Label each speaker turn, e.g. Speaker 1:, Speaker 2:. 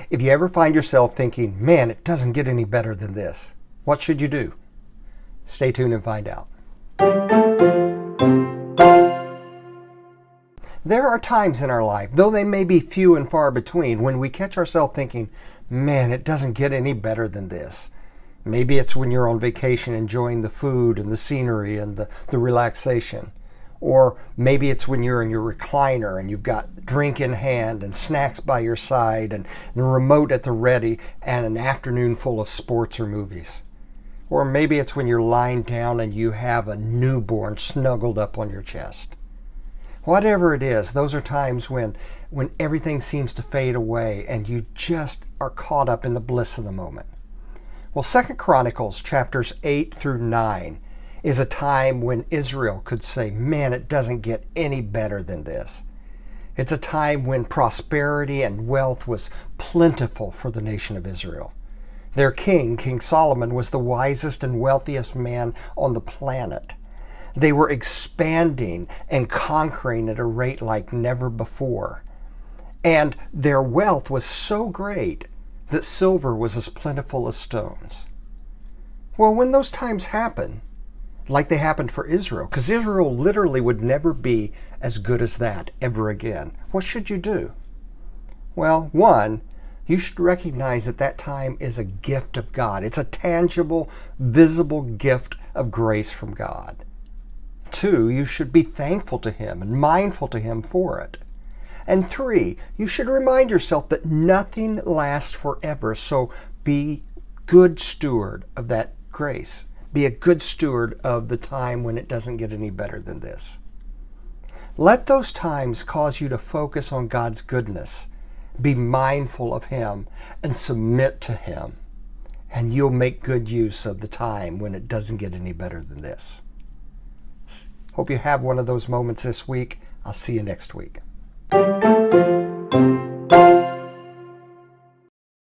Speaker 1: If you ever find yourself thinking, man, it doesn't get any better than this, what should you do? Stay tuned and find out. There are times in our life, though they may be few and far between, when we catch ourselves thinking, man, it doesn't get any better than this. Maybe it's when you're on vacation enjoying the food and the scenery and the relaxation. Or maybe it's when you're in your recliner and you've got drink in hand and snacks by your side and the remote at the ready and an afternoon full of sports or movies. Or maybe it's when you're lying down and you have a newborn snuggled up on your chest. Whatever it is, those are times when everything seems to fade away and you just are caught up in the bliss of the moment. Well, 2 Chronicles chapters 8 through 9 is a time when Israel could say, man, it doesn't get any better than this. It's a time when prosperity and wealth was plentiful for the nation of Israel. Their king, King Solomon, was the wisest and wealthiest man on the planet. They were expanding and conquering at a rate like never before. And their wealth was so great that silver was as plentiful as stones. Well, when those times happen, like they happened for Israel, because Israel literally would never be as good as that ever again, what should you do? Well, one, you should recognize that that time is a gift of God. It's a tangible, visible gift of grace from God. Two, you should be thankful to Him and mindful to Him for it. And three, you should remind yourself that nothing lasts forever, so be good steward of that grace. Be a good steward of the time when it doesn't get any better than this. Let those times cause you to focus on God's goodness, be mindful of Him, and submit to Him. And you'll make good use of the time when it doesn't get any better than this. Hope you have one of those moments this week. I'll see you next week.